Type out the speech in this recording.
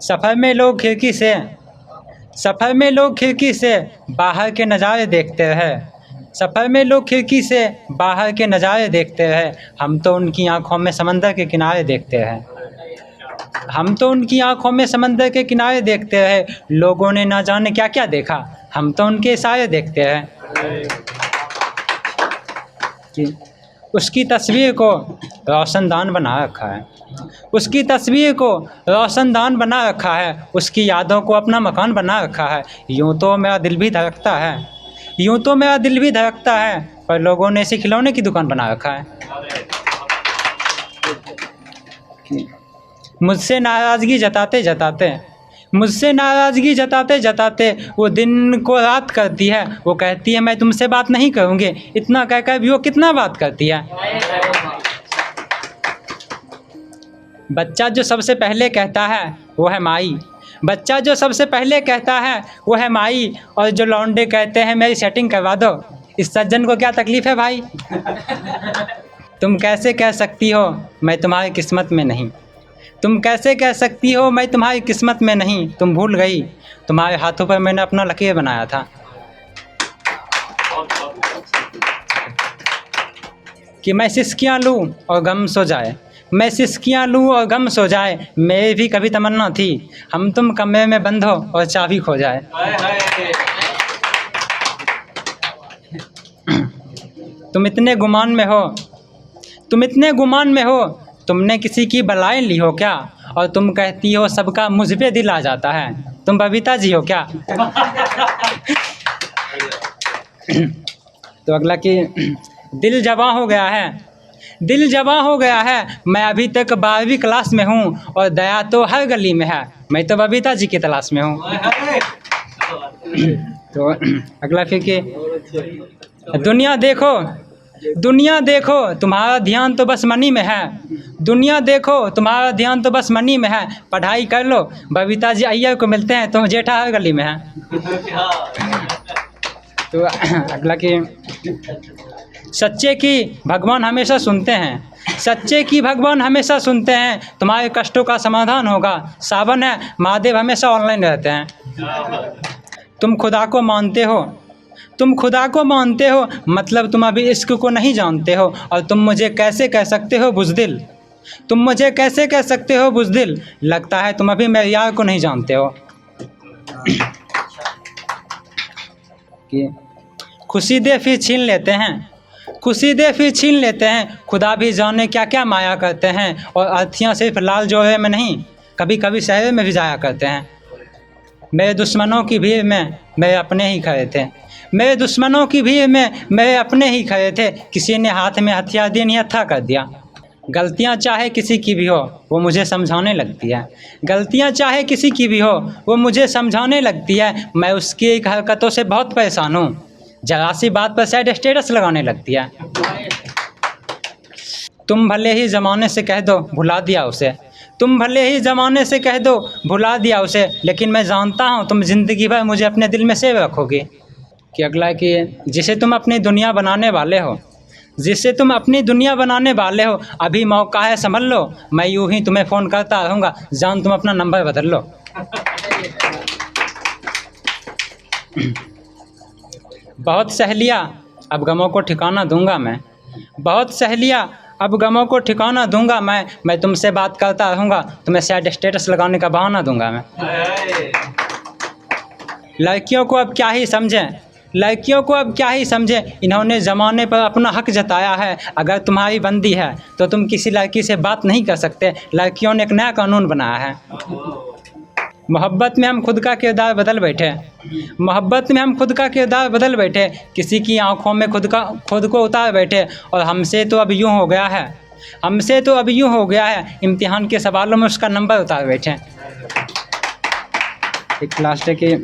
सफ़र में लोग खिड़की से बाहर के नज़ारे देखते हैं। सफ़र में लोग खिड़की से बाहर के नज़ारे देखते हैं। हम तो उनकी आंखों में समंदर के किनारे देखते हैं। हम तो उनकी आंखों में समंदर के किनारे देखते हैं। लोगों ने ना जाने क्या क्या देखा, हम तो उनके इशारे देखते हैं। कि उसकी तस्वीर को रोशनदान बना रखा है। उसकी तस्वीर को रोशनदान बना रखा है। उसकी यादों को अपना मकान बना रखा है। यूँ तो मेरा दिल भी धड़कता है, यूँ तो मेरा दिल भी धड़कता है, पर लोगों ने इसे खिलौने की दुकान बना रखा है। मुझसे नाराज़गी जताते जताते वो दिन को रात करती है। वो कहती है मैं तुमसे बात नहीं करूँगी। इतना कहकर भी वो कितना बात करती है। बच्चा जो सबसे पहले कहता है वो है माई। बच्चा जो सबसे पहले कहता है वो है माई। और जो लौंडे कहते हैं मेरी सेटिंग करवा दो। इस सज्जन को क्या तकलीफ़ है भाई। तुम कैसे कह सकती हो मैं तुम्हारी किस्मत में नहीं। तुम कैसे कह सकती हो मैं तुम्हारी किस्मत में नहीं। तुम भूल गई तुम्हारे हाथों पर मैंने अपना लकीर बनाया था। कि मैं सिसकियाँ लूँ और गम सो जाए, मैं सिसकियाँ लूँ और गम सो जाए। मेरी भी कभी तमन्ना थी हम तुम कमरे में बंद हो और चाबी खो जाए। तुम इतने गुमान में हो, तुमने किसी की बलाएं ली हो क्या। और तुम कहती हो सबका मुझ पे दिल आ जाता है। तुम बबीता जी हो क्या। तो अगला कि दिल जवां हो गया है, मैं अभी तक 12वीं क्लास में हूँ और दया तो हर गली में है। मैं तो बबीता जी की तलाश में हूँ। तो अगला फिर कि दुनिया देखो तुम्हारा ध्यान तो बस मनी में है। दुनिया देखो तुम्हारा ध्यान तो बस मनी में है। पढ़ाई कर लो बबीता जी अय्यर को मिलते हैं, तुम जेठा हर गली में है। तो अगला कि सच्चे की भगवान हमेशा सुनते हैं। तुम्हारे कष्टों का समाधान होगा। सावन है महादेव हमेशा ऑनलाइन रहते हैं। तुम खुदा को मानते हो मतलब तुम अभी इश्क को नहीं जानते हो। और तुम मुझे कैसे कह सकते हो बुज़दिल, लगता है तुम अभी मेरे यार को नहीं जानते हो। कि खुशी दे फिर छीन लेते हैं, खुदा भी जाने क्या क्या माया करते हैं। और अर्थियाँ सिर्फ लाल जोहे में नहीं, कभी कभी शहर में भी जाया करते हैं। मेरे दुश्मनों की भीड़ में मेरे अपने ही खड़े थे। किसी ने हाथ में हथियार दिए नहीं हत्था कर दिया। गलतियाँ चाहे किसी की भी हो वो मुझे समझाने लगती है। मैं उसकी एक हरकतों से बहुत परेशान हूँ। जरा सी बात पर सैड स्टेटस लगाने लगती है। तुम भले ही ज़माने से कह दो भुला दिया उसे, लेकिन मैं जानता हूँ तुम ज़िंदगी भर मुझे अपने दिल में सेव रखोगे। कि अगला कि जिसे तुम अपनी दुनिया बनाने वाले हो, अभी मौका है संभल लो। मैं यूं ही तुम्हें फ़ोन करता रहूँगा, जान तुम अपना नंबर बदल लो। बहुत सहेलियाँ अब गमों को ठिकाना दूंगा मैं तुमसे बात करता रहूँगा, तुम्हें सैड स्टेटस लगाने का बहाना दूंगा मैं। लड़कियों को अब क्या ही समझें, इन्होंने ज़माने पर अपना हक जताया है। अगर तुम्हारी बंदी है तो तुम किसी लड़की से बात नहीं कर सकते। लड़कियों ने एक नया कानून बनाया है। मोहब्बत में हम खुद का किरदार बदल बैठे, किसी की आंखों में खुद को उतार बैठे। और हमसे तो अब यूँ हो गया है इम्तिहान के सवालों में उसका नंबर उतार बैठे। एक लास्ट है कि